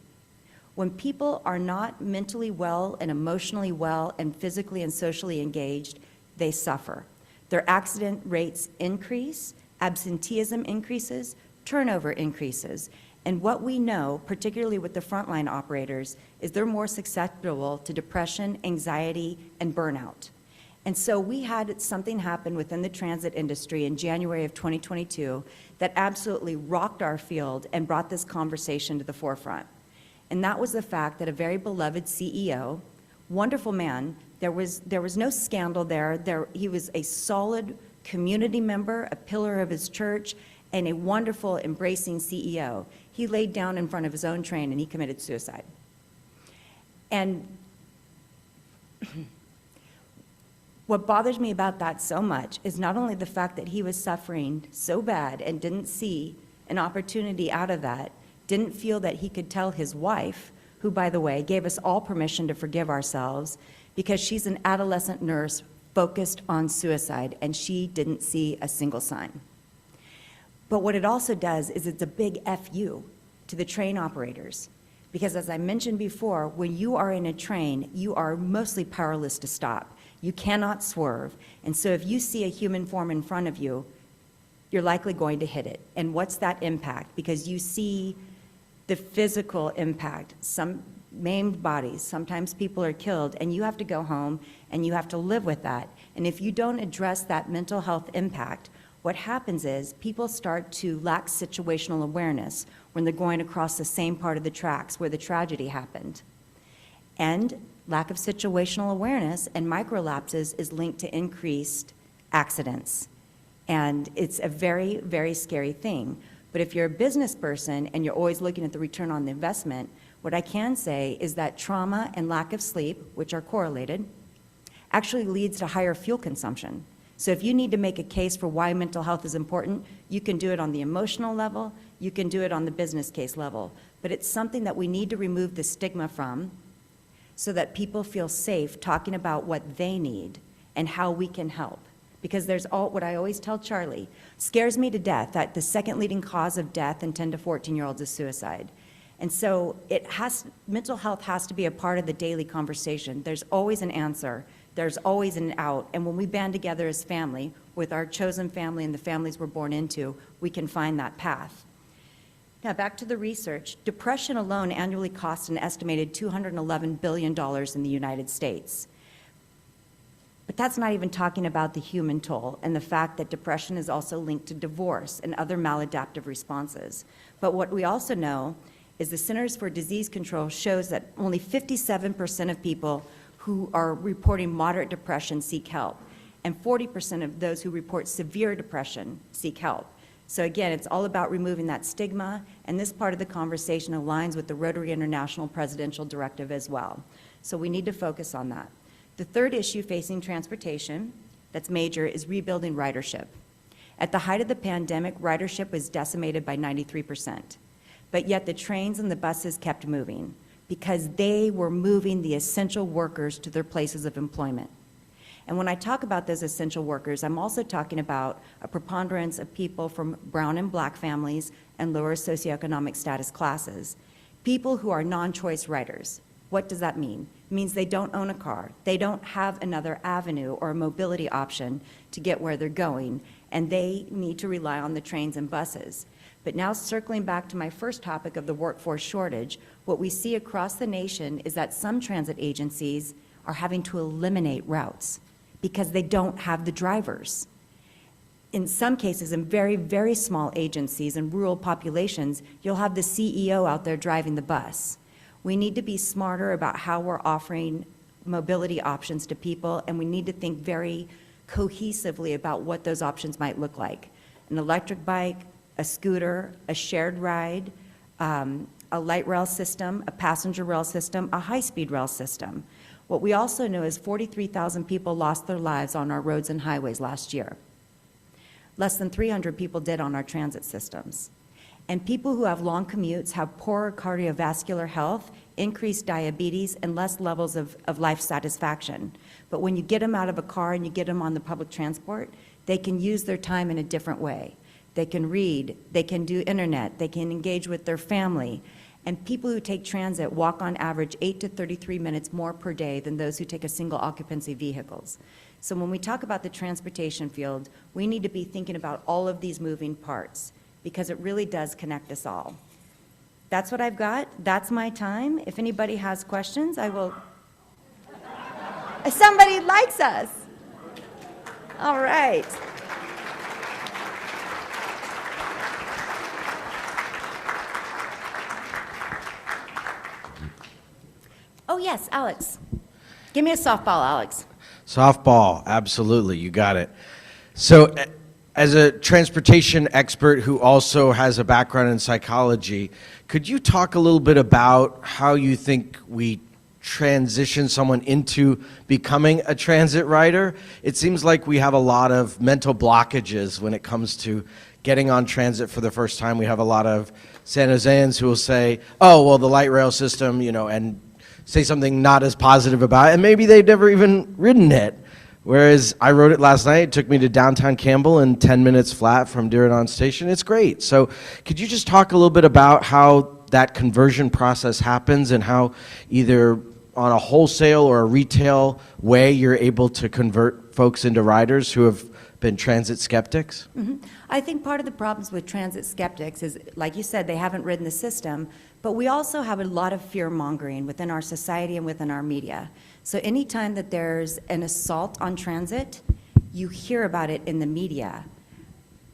When people are not mentally well and emotionally well and physically and socially engaged, they suffer. Their accident rates increase, absenteeism increases, turnover increases. And what we know, particularly with the frontline operators, is they're more susceptible to depression, anxiety, and burnout. And so we had something happen within the transit industry in January of 2022 that absolutely rocked our field and brought this conversation to the forefront. And that was the fact that a very beloved CEO, wonderful man, there was no scandal there. He was a solid community member, a pillar of his church, and a wonderful, embracing CEO. He laid down in front of his own train and he committed suicide. And what bothers me about that so much is not only the fact that he was suffering so bad and didn't see an opportunity out of that, didn't feel that he could tell his wife, who, by the way, gave us all permission to forgive ourselves because she's an adolescent nurse focused on suicide and she didn't see a single sign. But what it also does is it's a big FU to the train operators. Because as I mentioned before, when you are in a train, you are mostly powerless to stop. You cannot swerve. And so if you see a human form in front of you, you're likely going to hit it. And what's that impact? Because you see the physical impact. Some maimed bodies. Sometimes people are killed, and you have to go home and you have to live with that. And if you don't address that mental health impact, what happens is people start to lack situational awareness when they're going across the same part of the tracks where the tragedy happened. And lack of situational awareness and microlapses is linked to increased accidents. And it's a very, very scary thing. But if you're a business person and you're always looking at the return on the investment, what I can say is that trauma and lack of sleep, which are correlated, actually leads to higher fuel consumption. So if you need to make a case for why mental health is important, you can do it on the emotional level, you can do it on the business case level. But it's something that we need to remove the stigma from so that people feel safe talking about what they need and how we can help. Because there's what I always tell Charlie, scares me to death that the second leading cause of death in 10 to 14-year-olds is suicide. And so mental health has to be a part of the daily conversation. There's always an answer. There's always an out. And when we band together as family, with our chosen family and the families we're born into, we can find that path. Now, back to the research. Depression alone annually costs an estimated $211 billion in the United States. But that's not even talking about the human toll and the fact that depression is also linked to divorce and other maladaptive responses. But what we also know is the Centers for Disease Control shows that only 57% of people who are reporting moderate depression seek help, and 40% of those who report severe depression seek help. So again, it's all about removing that stigma, and this part of the conversation aligns with the Rotary International Presidential Directive as well. So we need to focus on that. The third issue facing transportation that's major is rebuilding ridership. At the height of the pandemic, ridership was decimated by 93%, but yet the trains and the buses kept moving because they were moving the essential workers to their places of employment. And when I talk about those essential workers, I'm also talking about a preponderance of people from brown and black families and lower socioeconomic status classes, people who are non-choice riders. What does that mean? It means they don't own a car, they don't have another avenue or a mobility option to get where they're going, and they need to rely on the trains and buses. But now circling back to my first topic of the workforce shortage, what we see across the nation is that some transit agencies are having to eliminate routes because they don't have the drivers. In some cases, in very, very small agencies and rural populations, you'll have the CEO out there driving the bus. We need to be smarter about how we're offering mobility options to people, and we need to think very cohesively about what those options might look like. An electric bike, a scooter, a shared ride, a light rail system, a passenger rail system, a high-speed rail system. What we also know is 43,000 people lost their lives on our roads and highways last year. Less than 300 people did on our transit systems. And people who have long commutes have poorer cardiovascular health, increased diabetes, and less levels of life satisfaction. But when you get them out of a car and you get them on the public transport, they can use their time in a different way. They can read, they can do internet, they can engage with their family. And people who take transit walk on average 8 to 33 minutes more per day than those who take a single occupancy vehicles. So when we talk about the transportation field, we need to be thinking about all of these moving parts because it really does connect us all. That's what I've got. That's my time. If anybody has questions, I will. Somebody likes us. All right. Oh, yes, Alex. Give me a softball, Alex. Softball, absolutely, you got it. So as a transportation expert who also has a background in psychology, could you talk a little bit about how you think we transition someone into becoming a transit rider? It seems like we have a lot of mental blockages when it comes to getting on transit for the first time. We have a lot of San Joseans who will say, oh, well, the light rail system, you know, and say something not as positive about it, and maybe they've never even ridden it. Whereas I rode it last night, it took me to downtown Campbell in 10 minutes flat from Diridon Station. It's great. So could you just talk a little bit about how that conversion process happens and how either on a wholesale or a retail way you're able to convert folks into riders who have been transit skeptics? I think part of the problems with transit skeptics is, like you said, they haven't ridden the system, but we also have a lot of fear-mongering within our society and within our media. So anytime that there's an assault on transit, you hear about it in the media.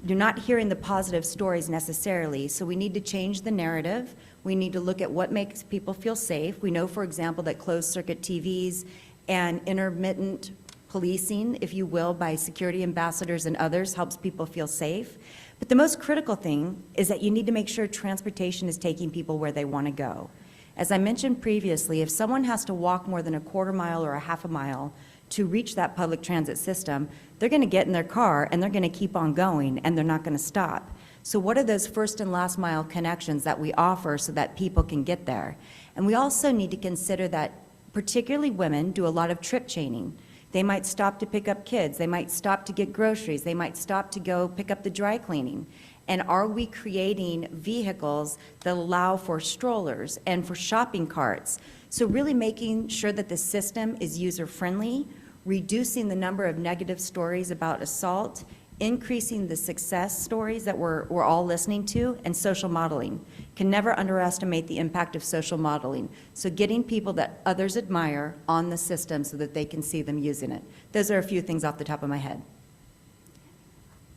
You're not hearing the positive stories necessarily, so we need to change the narrative. We need to look at what makes people feel safe. We know, for example, that closed-circuit TVs and intermittent policing, if you will, by security ambassadors and others helps people feel safe. But the most critical thing is that you need to make sure transportation is taking people where they want to go. As I mentioned previously, if someone has to walk more than a quarter mile or a half a mile to reach that public transit system, they're going to get in their car and they're going to keep on going and they're not going to stop. So what are those first and last mile connections that we offer so that people can get there? And we also need to consider that particularly women do a lot of trip chaining. They might stop to pick up kids, they might stop to get groceries, they might stop to go pick up the dry cleaning. And are we creating vehicles that allow for strollers and for shopping carts? So really making sure that the system is user-friendly, reducing the number of negative stories about assault, increasing the success stories that we're all listening to, and social modeling. Can never underestimate the impact of social modeling. So getting people that others admire on the system so that they can see them using it. Those are a few things off the top of my head.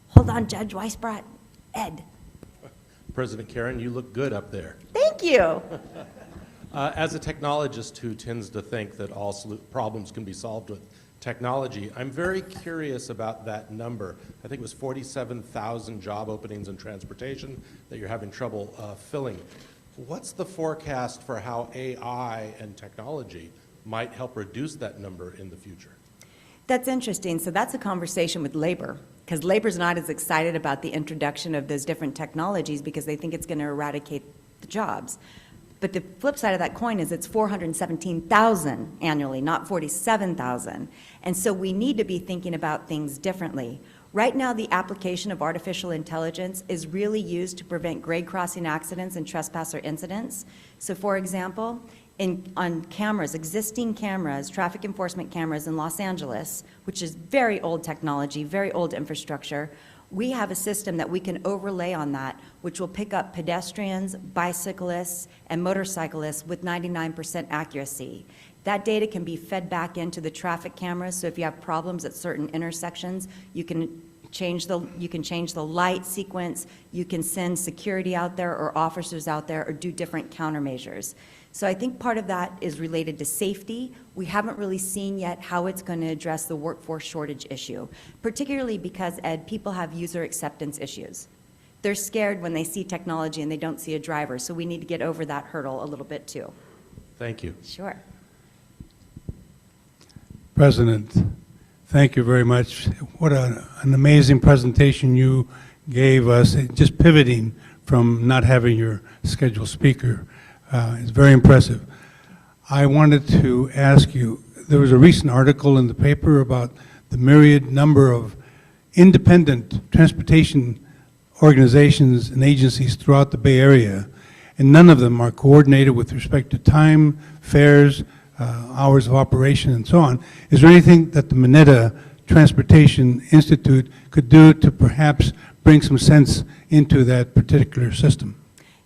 Hold on, Judge Weisbrot. Ed. President Karen, you look good up there. Thank you. As a technologist who tends to think that all problems can be solved with technology, I'm very curious about that number. I think it was 47,000 job openings in transportation that you're having trouble filling. What's the forecast for how AI and technology might help reduce that number in the future? That's interesting. So that's a conversation with labor, because labor's not as excited about the introduction of those different technologies because they think it's going to eradicate the jobs. But the flip side of that coin is it's 417,000 annually, not 47,000. And so we need to be thinking about things differently. Right now, the application of artificial intelligence is really used to prevent grade crossing accidents and trespasser incidents. So for example, on cameras, existing cameras, traffic enforcement cameras in Los Angeles, which is very old technology, very old infrastructure, we have a system that we can overlay on that, which will pick up pedestrians, bicyclists, and motorcyclists with 99% accuracy. That data can be fed back into the traffic cameras, so if you have problems at certain intersections, you can change the light sequence, you can send security out there or officers out there or do different countermeasures. So I think part of that is related to safety. We haven't really seen yet how it's going to address the workforce shortage issue, particularly because, Ed, people have user acceptance issues. They're scared when they see technology and they don't see a driver, so we need to get over that hurdle a little bit too. Thank you. Sure. President, thank you very much. What an amazing presentation you gave us, just pivoting from not having your scheduled speaker. It's very impressive. I wanted to ask you, there was a recent article in the paper about the myriad number of independent transportation organizations and agencies throughout the Bay Area, and none of them are coordinated with respect to time, fares, hours of operation, and so on. Is there anything that the Mineta Transportation Institute could do to perhaps bring some sense into that particular system?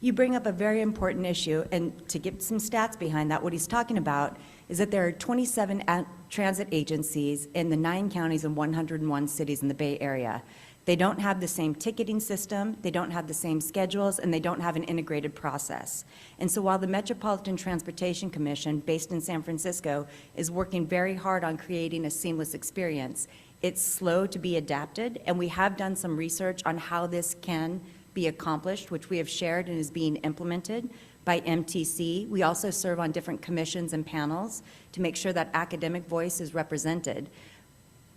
You bring up a very important issue, and to get some stats behind that, what he's talking about is that there are 27 transit agencies in the 9 counties and 101 cities in the Bay Area. They don't have the same ticketing system, they don't have the same schedules, and they don't have an integrated process. And so while the Metropolitan Transportation Commission, based in San Francisco, is working very hard on creating a seamless experience, it's slow to be adapted, and we have done some research on how this can be accomplished, which we have shared and is being implemented by MTC. We also serve on different commissions and panels to make sure that academic voice is represented.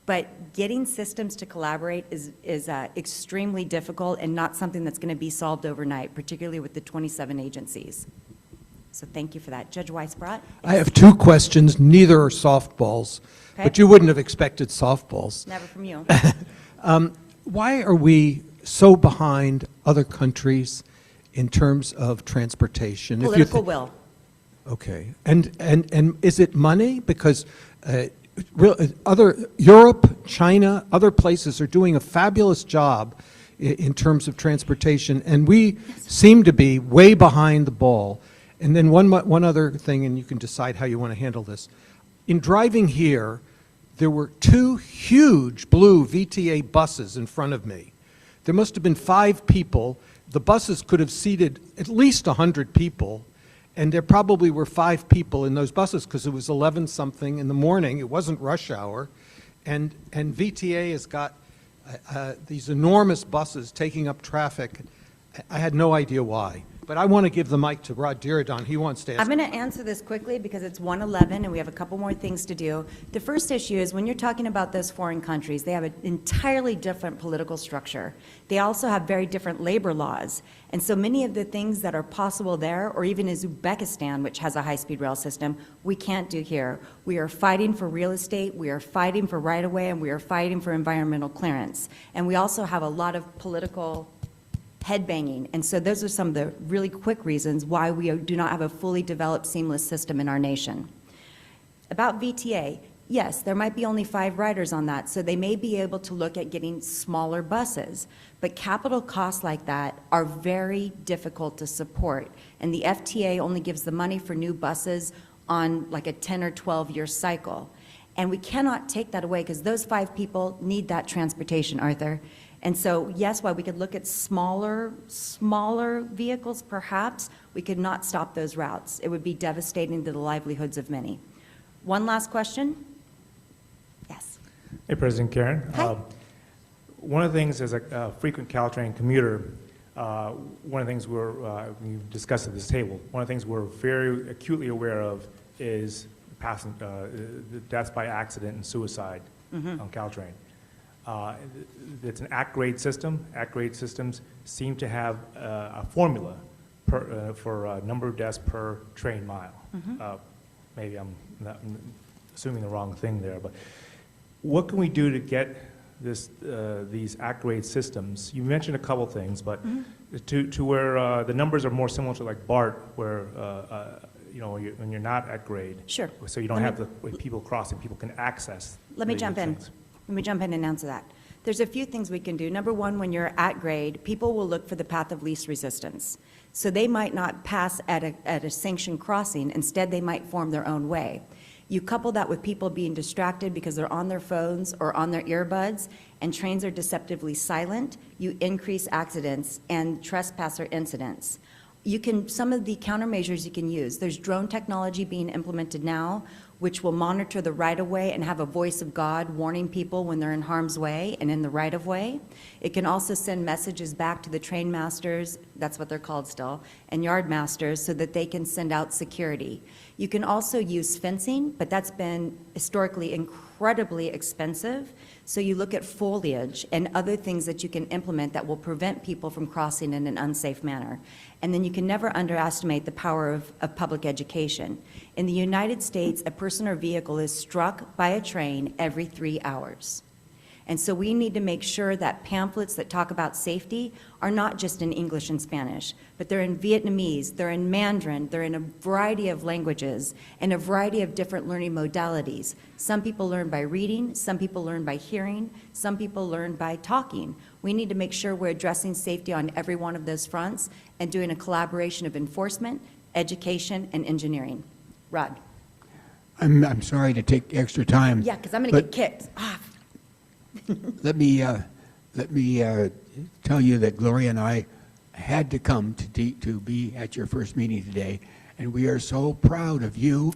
But getting systems to collaborate is extremely difficult and not something that's going to be solved overnight, particularly with the 27 agencies. So thank you for that. Judge Weisbrot? I have 2 questions. Neither are softballs, but you wouldn't have expected softballs. Never from you. Why are we so behind other countries in terms of transportation? Political will. Okay. And is it money? Because Europe, China, other places are doing a fabulous job in terms of transportation, and we seem to be way behind the ball. And then one other thing, and you can decide how you want to handle this. In driving here, there were 2 huge blue VTA buses in front of me. There must have been 5 people. The buses could have seated at least 100 people, and there probably were 5 people in those buses because it was 11-something in the morning. It wasn't rush hour. And VTA has got these enormous buses taking up traffic. I had no idea why. But I want to give the mic to Rod Diridon. He wants to ask. I'm going to answer this quickly because it's 1:11 and we have a couple more things to do. The first issue is when you're talking about those foreign countries, they have an entirely different political structure. They also have very different labor laws. And so many of the things that are possible there, or even in Uzbekistan, which has a high-speed rail system, we can't do here. We are fighting for real estate, we are fighting for right-of-way, and we are fighting for environmental clearance. And we also have a lot of political headbanging. And so those are some of the really quick reasons why we do not have a fully developed seamless system in our nation. About VTA, yes, there might be only 5 riders on that, so they may be able to look at getting smaller buses. But capital costs like that are very difficult to support. And the FTA only gives the money for new buses on like a 10 or 12-year cycle. And we cannot take that away because those 5 people need that transportation, Arthur. And so, yes, while we could look at smaller vehicles, perhaps, we could not stop those routes. It would be devastating to the livelihoods of many. One last question? Yes. Hey, President Karen. Hi. One of the things as a frequent Caltrain commuter, one of the things we've discussed at this table, one of the things we're very acutely aware of is the deaths by accident and suicide on Caltrain. It's an ACT-grade system. ACT-grade systems seem to have a formula for a number of deaths per train mile. Maybe I'm assuming the wrong thing there, but what can we do to get these ACT-grade systems? You mentioned a couple things, but to where the numbers are more similar to like BART, where when you're not at grade, sure. So you don't have the people crossing, people can access. Let me jump in. Let me jump in and answer that. There's a few things we can do. Number one, when you're at grade, people will look for the path of least resistance. So they might not pass at a sanctioned crossing. Instead, they might form their own way. You couple that with people being distracted because they're on their phones or on their earbuds, and trains are deceptively silent, you increase accidents and trespasser incidents. Some of the countermeasures you can use, there's drone technology being implemented now, which will monitor the right-of-way and have a voice of God warning people when they're in harm's way and in the right-of-way. It can also send messages back to the train masters, that's what they're called still, and yard masters, so that they can send out security. You can also use fencing, but that's been historically incredibly expensive. So you look at foliage and other things that you can implement that will prevent people from crossing in an unsafe manner. And then you can never underestimate the power of public education. In the United States, a person or vehicle is struck by a train every 3 hours. And so we need to make sure that pamphlets that talk about safety are not just in English and Spanish, but they're in Vietnamese, they're in Mandarin, they're in a variety of languages and a variety of different learning modalities. Some people learn by reading, some people learn by hearing, some people learn by talking. We need to make sure we're addressing safety on every one of those fronts and doing a collaboration of enforcement, education, and engineering. Rod. I'm sorry to take extra time. Yeah, because I'm going to get kicked off. Let me tell you that Gloria and I had to come to be at your first meeting today, and we are so proud of you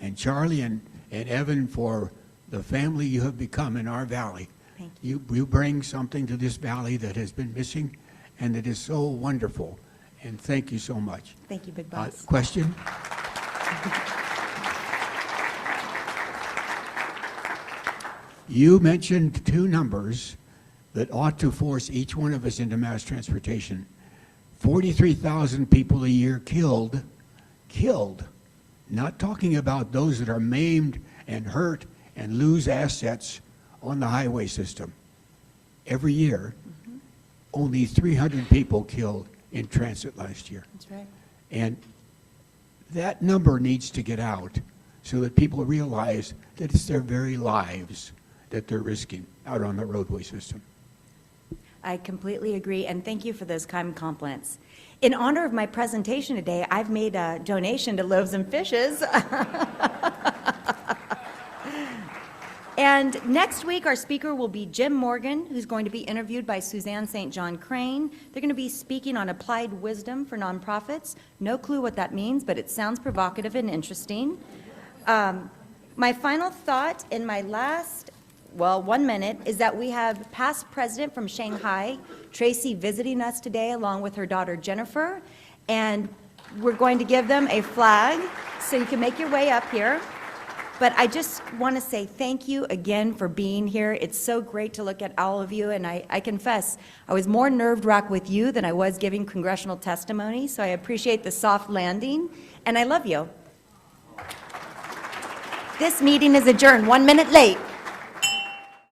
and Charlie and Evan for the family you have become in our valley. Thank you. You bring something to this valley that has been missing, and that is so wonderful. And thank you so much. Thank you, Big Boss. Question? You mentioned 2 numbers that ought to force each one of us into mass transportation. 43,000 people a year killed, not talking about those that are maimed and hurt and lose assets on the highway system. Every year, only 300 people killed in transit last year. That's right. And that number needs to get out so that people realize that it's their very lives that they're risking out on the roadway system. I completely agree, and thank you for those kind compliments. In honor of my presentation today, I've made a donation to Loaves and Fishes. And next week, our speaker will be Jim Morgan, who's going to be interviewed by Suzanne St. John Crane. They're going to be speaking on applied wisdom for nonprofits. No clue what that means, but it sounds provocative and interesting. My final thought in my last, 1 minute, is that we have past president from Shanghai, Tracy, visiting us today along with her daughter Jennifer, and we're going to give them a flag so you can make your way up here. But I just want to say thank you again for being here. It's so great to look at all of you, and I confess, I was more nerve-wracked with you than I was giving congressional testimony, so I appreciate the soft landing, and I love you. This meeting is adjourned 1 minute late.